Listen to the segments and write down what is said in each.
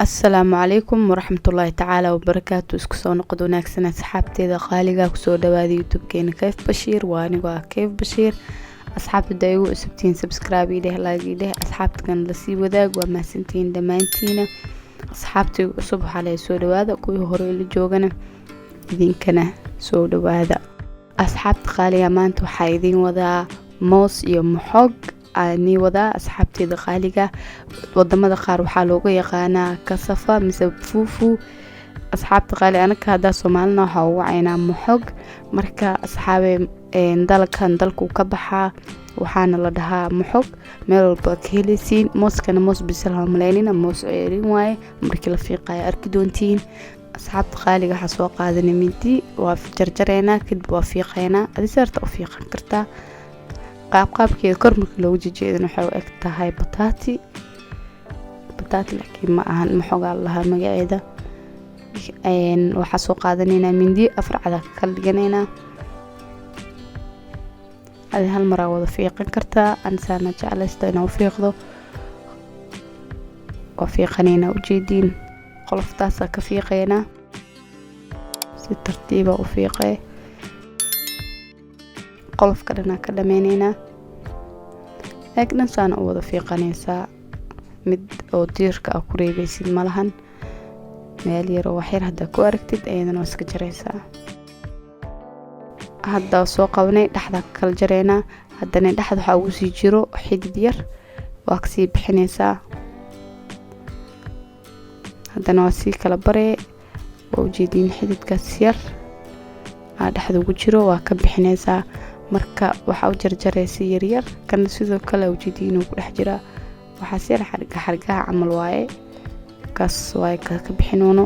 السلام عليكم ورحمة الله تعالى وبركاته. اسكو soo noqod wanaagsan asxaabteeda qaaliga ku soo dhawaada youtube-keena Kayf Bashiir. waa aniga Kayf Bashiir. asxaabta igu cusubtiin subscribe ideh like ideh asxaabtan la sii wadaag waa mahadsantiin dhamaantiina. asxaabta igu cusub waxa la soo dhawaada kuwii hore la joogana idinkana soo dhawaada. asxaabta qaaliga maanta waxa idin wadaa moos iyo moxog ani wada asxaabteeda qaaliga. wadamada qaar waxaa looga yaqaanaa kasafa mise fufu. asxaabta qaali anaka hada Soomaalina waxa ugu caynaa moxog. marka asxaabe dalkan dalku ka baxaa waxaana la dhahaa moxog. meel walba ka helisiin mooskana moos bisal hamleynina moos ceerin waaye markii la fiiqay arki doontiin. asxaabta qaaliga waxa soo qaadanay mindi waa jarjareena kadib waa fiiqeena adisaarta u fiiqan kartaa. qaabkeeda kor marka loo jeejeedin waxa uu eg tahay bataati laakiin ma ahan moxog laha magaceeda. waxa soo qaadanayna mindi afar cada ka dhiganayna hal mar wada fiiqan kartaa. ansaana jeclaysta inuu fiiqdo oo fiiqanayna u jeedin qoloftaas ka fiiqeena si tartiib ah u fiiqee qolofka dhana ka dhameynayna laakiin saana u wada fiiqanaysa mid oo diirka ku reebaysid malahan meel yar oo waxyar hada ku aragtid ayadana iska jaraysaa. hadda soo qabanay dhaxda kala jareena hadana dhaxda waxa uu sii jiro xidid yar waa ka sii bixinaysaa. hadana waa sii kala baree oo jeedin xididkaas yar dhaxda ugu jiro waa ka bixinaysaa. marka waxa uu jarjaraysi yar yar kana sidoo kale u jeedin uu ku dhex jira waxa si xarga camal waaye kaas way ka bixinoono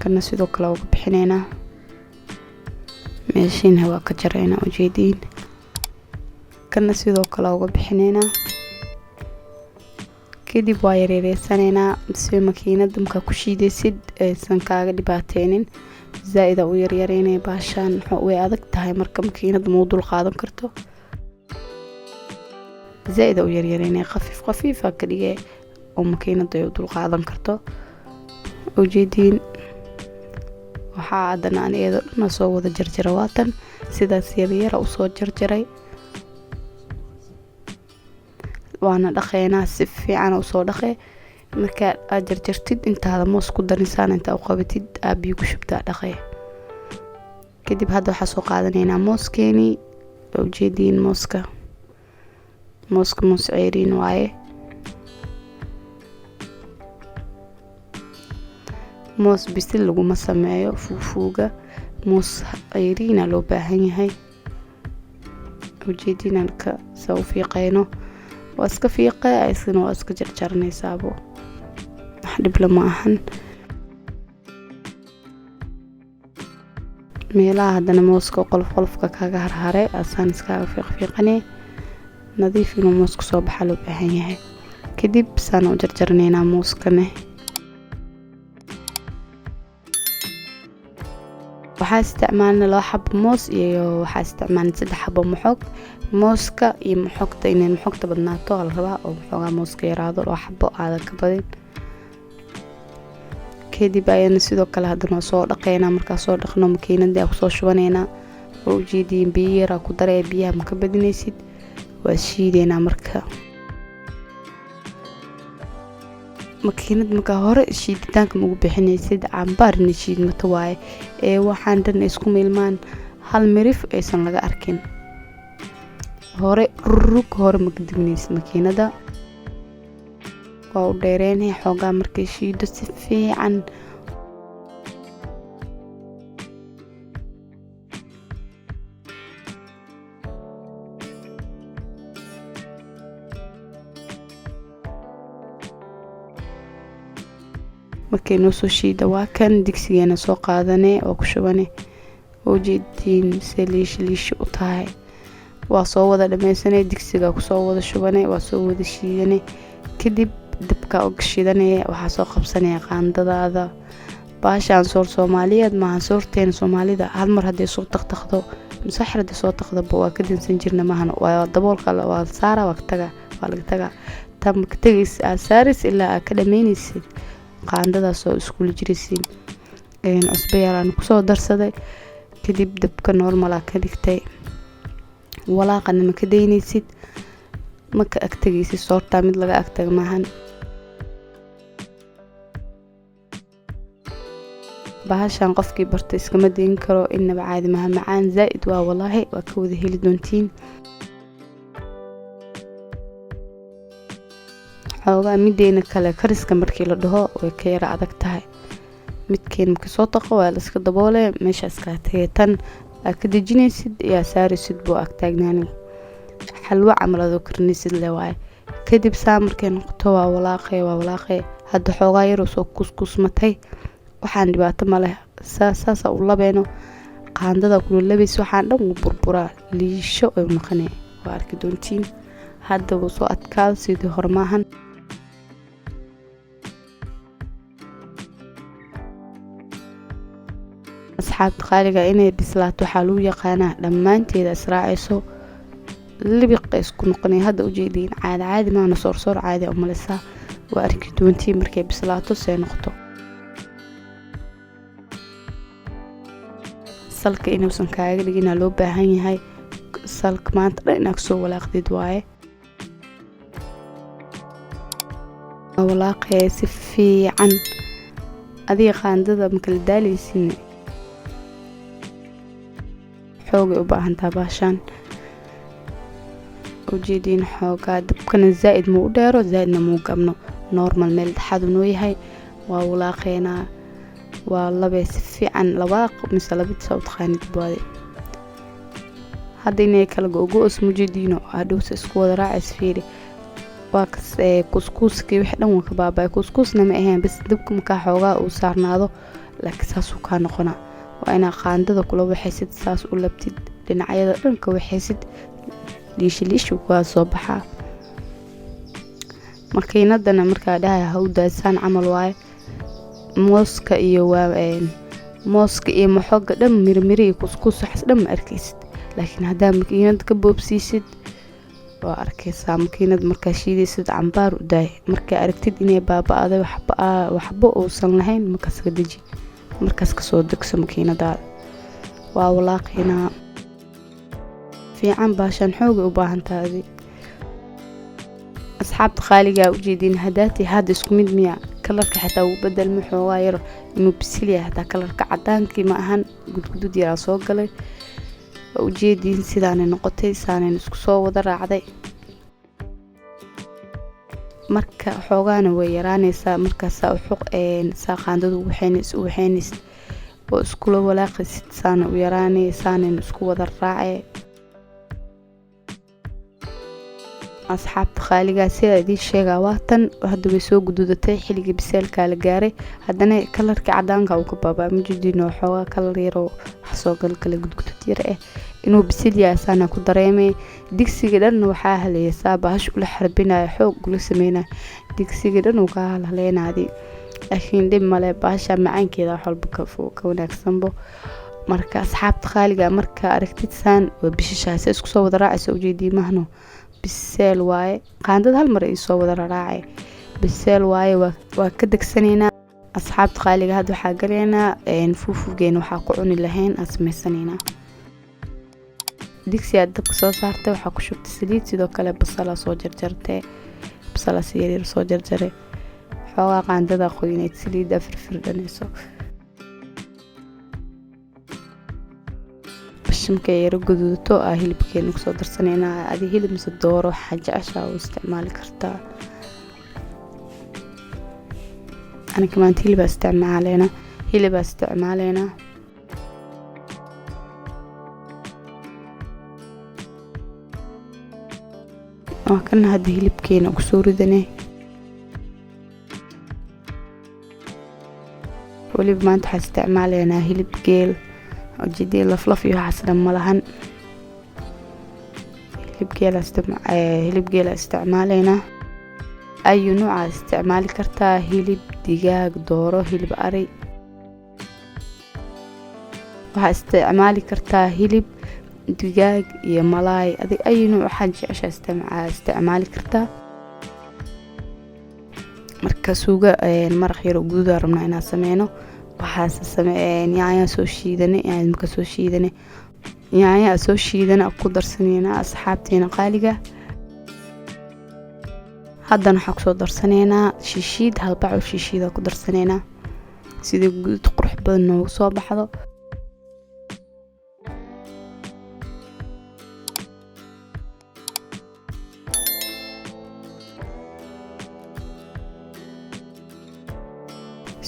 kana sidoo kale uga bixinayna meeshina waa ka jarayna u jeedin kana sidoo kale uga bixinayna kadib waa yareereysanayna si makiinada marka ku shiidaysid aysan kaaga dhibaateenin zaida u yaryareynay baashan way adag tahay marka makiinada muu dul qaadan karto. zaida u yaryareynay khafiif ka dhigay oo makiinada ay dul qaadan karto u jeedin. waxa adana aniga dhan soo wada jarjara waatan sidaas yar u soo jarjaray waana dhaqeena si fiican u soo dhaqay. marka aad jarjartid intaada moos ku darisaan inta u qabatid biyo ku shubtaa dhaqay. kadib hadda waxa soo qaadanayna mooskeeni oo jeedin mooska moos ceerin waaye. moos bisil laguma sameeyo fufuga moos ceerina loo baahan yahay oo jeedin ka soo fiiqayno waa iska fiiqay aysan waa iska jarjarnaysaabo dhib lama ahan. meelaha hadana mooska qolofka kaga harharay asaan iska fiiqanay nadiif inuu moosku soo baxo loo baahan yahay. kadib saan u jarjarnayna mooskana waxaa isticmaalna 2 xabo moos iyo waxaa isticmaalna 3 xabo moxog. mooska iyo moxogta inay moxogta badnaato la rabaa oo moxoga mooska yaraado 2 xabo aad ka badin. kadib ayana sidoo kale hadana soo dhaqeena marka soo dhaqno makiinada ku soo shubanayna oo jeedin biyo yar ku daray biyaha ma ka badinaysid waa shiideena. marka makiinada marka hore shiiditaanka ugu bixinaysid cambaarna shiidmato waaye waxaan dhan isku milmaan hal mirif aysan laga arkin hore ma kadibnaysid makiinada waa u dheereynay xoogaa markay shiido si fiican markay noo soo shiida waa kan digsigeena soo qaadanay oo ku shubanay oo jeedin liish u tahay waa soo wada dhameysanay digsiga ku soo wada shubanay waa soo wada shiidanay. kadib dabka oo gashidanay waxa soo qabsanay qaandadaada baashan soor Soomaaliyeed ma soorteen Soomaalida hal mar haday soo taqtaqdo masaxrada soo taqdo waa ka dinsan jirna maahan waa daboolka waa saara waqtiga waa laga taga hataa maka tegaysid aad saaris ilaa aad ka dhamaynaysid qaandadaas oo iskula jiraysiin. Cusbo yaraan kusoo darsaday, kadib dabka normal ka dhigtay. walaaqana maka daynaysid, maka agtagaysid, soortaa mid laga agtaga maahan. bahashan qofkii barta iskama dayn karo, inaba caadi maaha, macaan zaa'id waa wallaahi, waa ka wada heli doontiin. xoogaa mideena kale kariska markii la dhaho way ka yara adag tahay. midkeen markii soo taqo waa la iska daboole, meesha iska tagay. tan aad ka dejinaysid yaa saaraysid buu ag taagnaani. xalwo camal adoo karinaysid le waaye. kadib saa markay noqoto waa walaaqay. hadda xoogaa yaroo soo kuskusmatay, waxaan dhibaato ma leh. saasa u labeeno qaandada kula labaysa, waxaan dhan u burburaa, liisho ay noqonay. waa arki doontiin. hadda wuu soo adkaado sidii hore maahan. asxaabta qaaliga inay bislaato waxaa lagu yaqaanaa dhammaanteeda israacayso, libiqa isku noqonay. hadda ujeediin caadi maana soorsoor caadi u malaysaa. waa arki doontiin markay bislaato see noqoto. salka inuusan kaaga dhigina loo baahan yahay. salka maanta dhan inaad soo walaaqdid waaye. walaaqay si fiican, adiga qaandada makala daalaysin, xoogay u baahantaa baashaan. ujeediin xoogaa dabkana zaa'id muu u dheero, zaa'idna muu gabno, normal meel dhexaad noo yahay. waa walaaqeynaa, waa labay si fiican, labaaq mise labid saa u taqaanid baade. hadda inay kala go-go-os mujeediino hadhowsa isku wada raacays fiiri. waa kuskuuskii wixii dhan waa ka baaba'ay. kuskuusna ma ahayn, bas dabka markaa xoogaa uu saarnaado, laakiin saasuu kaa noqonaa. waa inaa qaandada kula waxaysid, saas u labtid, dhinacyada dhan ka waxaysid, liishu waa soo baxaa. makiinadana markaa dhahay ha u daasaan camal waaye. mooska iyo maxooga dhan mirmiri iyo kuskuus waxaas dhan ma arkaysid. laakiin haddaa makiinada ka boobsiisid waa arkaysaa. makiinada markaa shiidaysid cambaar u daay, markaa aragtid inay baaba'day waxba uusan lahayn, markaas ka deji, markaas kasoo degso makiinadaada. waa walaaqaynaa fiican. baashaan xoogay u baahantaadi. asxaabta qaaligaa ujeediin haddaati hadda isku mid miya. kalarka xataa uu bedelma, xoogaa yar inuu bisil yahay. hataa kalarka cadaankii ma ahan, gudgudud yaraa soo galay. waa ujeediin sidaanay noqotay, saanayn isku soo wada raacday. marka xoogaana way yaraanaysaa. markaasaa saa qaandada u waxaynaysid oo iskula walaaqaysid, saana u yaraanay, saanayn isku wada raacay. asxaabta qaaligaa sidaa idiin sheegaa waa tan. hadda way soo gududatay, xilligii biseelkaa la gaaray. haddana kalarkii cadaanka uu ka baabaa, majeediin oo xoogaa kalar yaroo waxsoo galgala gudgudud yar inuu bisil yahay saana ku dareemay. digsiga dhan waxaa haleeya saa bahash ula xarbinaya, xoog ula sameynaya. digsiga dhan uu ka haleenaadi, laakiin dhib male, bahasha macaankeeda wax walba ka wanaagsanbo. marka asxaabta qaaliga markaa aragtid saan waa bishashaas isku soo wada raacaysa. ujeedii mahno biseel waaye. qaandada hal mar ay soo wada raacay, biseel waaye. waa ka degsanaynaa. asxaabta qaaliga hadda waxaa galaynaa fuufugeena waxaa ku cuni lahayn aan samaysanaynaa. digsi aad dabka soo saartay, waxaa ku shubtay saliid, sidoo kale basala soo jarjartay, basala si yaryar soo jarjaray. xoogaa qaandada qoyneed, saliidda firfirdhanayso. markay yaro guduudato hilibkeena kusoo darsanaynaa. adi hilib mise dooro waxaa jeceshaa u isticmaali kartaa. aniga maanta hilibaa isticmaaleynaa. waa kana hadda hilibkeena kusoo ridane. weliba maanta waxaa isticmaaleynaa hilib geel. ujeedii laflaf iyo waxaas dhan ma lahan. hilib geela isticmaaleynaa. ayu nuucaa isticmaali kartaa, hilib digaag, dooro, hilib ari. waxaa isticmaali kartaa hilib digaag iyo malaay. adig ayu nuuc waxaa jeceshaa isticmaali kartaa. marka suuga maraq yar oo guduud rabnaa inaan sameyno. waxaas yaanya soo shiidane marka soo shiidane yaanya soo shiidana ku darsanayna asxaabteena qaaliga. haddana waxaan kusoo darsanaynaa shishiid, hal bac oo shishiid ku darsanaynaa sida guduud qurux badan noogu soo baxdo.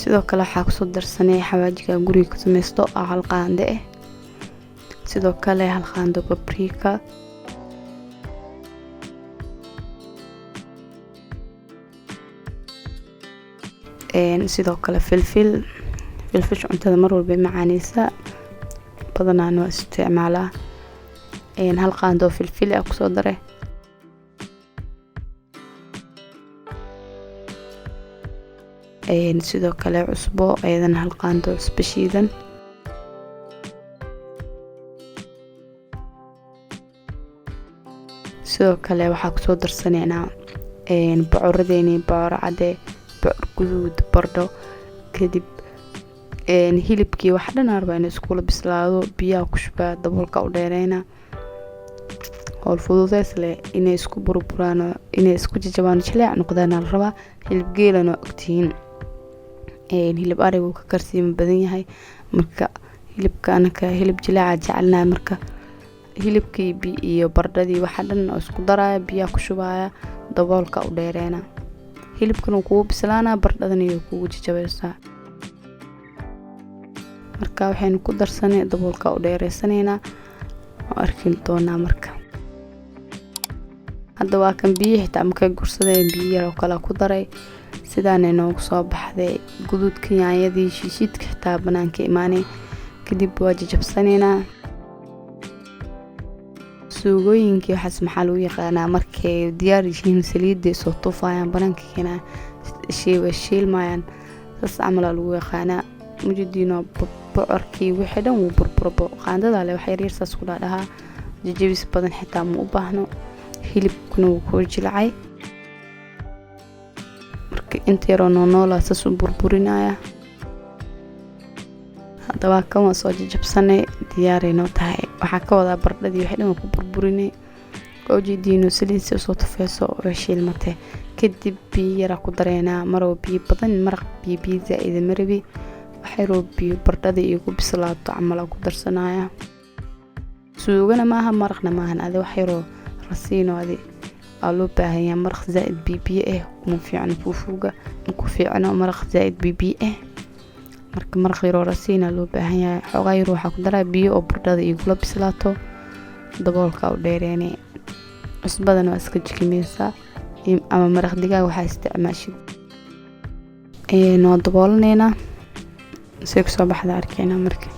sidoo kale waxaa kusoo darsanay xawaajiga guriga ku sameysto oo hal qaande ah, sidoo kale hal qaando paprika, sidoo kale filfish cuntada mar walba macaaneysa badanaan waa isticmaalaa. hal qaando filfil ah kusoo daray, sidoo kale cusbo ayadana hal qaando cusbo shiidan, sidoo kale waxaa kusoo darsanaynaa bocoradeeni, bocor cade, bocor guduud, bardho. kadib hilibkii wax dhan arba in iskula bislaado, biyaha ku shubaa, daboolka u dheereyna. howl fududeys leh inay isku burburaan, inay isku jajabaan, jileec noqdaan la rabaa. hilib geelana ogtihiin hilib ariga uu ka karsiimo badan yahay, marka hilibka anaka hilib jileeca jecelnahay. marka hilibkii iyo bardhadii waxa dhan oo isku daraya, biyaha ku shubaya, daboolka u dheereyna. hilibkan uu kugu bislaana, bardhadan iyo kugu jajabaysaa. marka waxaynu ku darsanay daboolka u dheereysanayna oo arkin doonaa. marka hadda waa kan biyo xitaa markay gursadeen biyo yar oo kala ku daray, sidaan inoogu soo baxday guduudka yaanyadii, shishiidka xitaa banaanka imaanay. kadib waa jajabsanaynaa. suugooyinkii waxaas maxaa lagu yaqaanaa markay diyaar yihiin saliidda soo tuufayaan banaanka keenaa shiilmayaan, saas camal lagu yaqaanaa. mujidiino bocorkii wixii dhan wuu burburbo, qaandada leh wax yar saas ku dhaadhahaa, jajabis badan xitaa ma u baahno. hilibkuna wuu ku jilcay, marka inta yaroo noolaa saas u burburinaya. haddaba kan waa soo jajabsanay, diyaaray noo tahay. waxaa ka wadaa bardhadii wixii dhan ku burburinay, ujeediino saliidda soo tufayso oo shiilmatay. kadib biyo yar ku dareynaa, maroo biyo badan, maraq biyo zaid ma rabi, waxay biyo bardhada igu bislaato camal ku darsanaya. suugana maaha, maraqna maahan, adi wax yaroo rasiino adi loo baahan yahay. maraq zaid biyo ma fiicno fuufuga, ku fiicno maraq zaid biyo marka maraq yaroo rasiina loo baahan yahay. xogaa yar waxaa ku daraa biyo oo bardhada igula bislaato, daboolka u dheereynay. cusbadana waa iska jikimaysaa, ama maraq digaag waxaa isticmaashid. noo daboolanayna si soo baxda arkayna. marka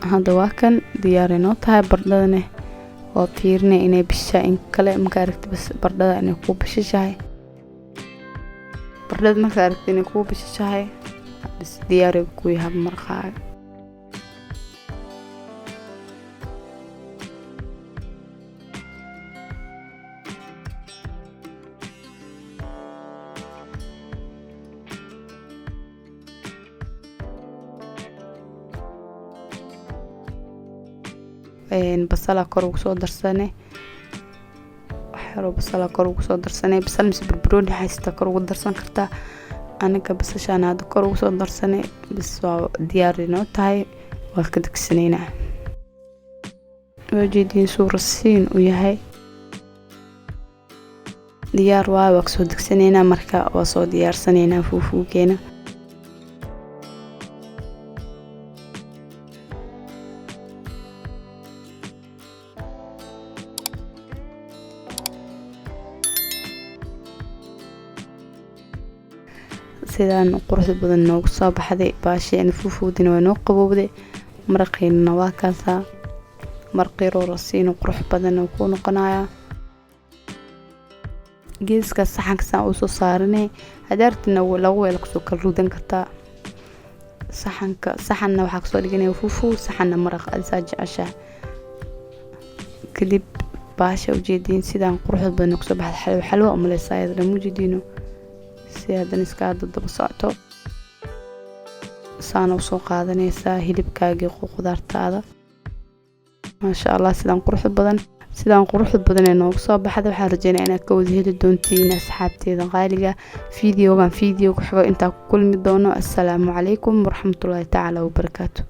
hadda waa kan diyaaray noo tahay. bardhadana waa fiirinay inay bishaa in kale marka aragti bas bardhada inay ku bishahay, bardhada marka aragti inay ku bishahay bas diyaaray ku yahay maraqaaga. basala kor ugu soo darsanay, waxyaro basala kor ugu soo darsanay. basal mis barbarooni haysta kor ugu darsan kartaa, anaga basashaan hadda kor ugu soo darsanay. bas waa diyaar inoo tahay, waa ka degsaneynaa. wajeediin suu rasiin u yahay, diyaar waa ka soo degsaneynaa. marka waa soo diyaarsanaynaa fuufuugeena. sidaan quruxda badan noogu soo baxday baasheen fuufuudina waa noo qabowday. maraqeena waa kaasa, marqiro rasiin qurux badan oo ku noqonaya. geeska saxanka saan u soo saaranay, hadaartina lagu weel ku soo kala rudan kartaa. saxanna waxaa kasoo dhiganaya fufu, saxanna maraq adisaa jeceshahay. kadib baasha ujeediin sidaan quruxda badan kusoo baxda xalwo umaleysaa iyada dhan ujeediino si haddana iska daba socoto saana usoo qaadanaysaa hilibkaagii qudaartaada. maasha allah sidaan quruxda badan ee noogu soo baxda. waxaan rajeynaa inaad ka wada heli doontiin asxaabteeda qaaliga. fiidiyoogan fiidiyoo ku xigo intaa ku kulmi doono. assalaamu calaykum waraxmatullaahi tacaala wabarakaatu.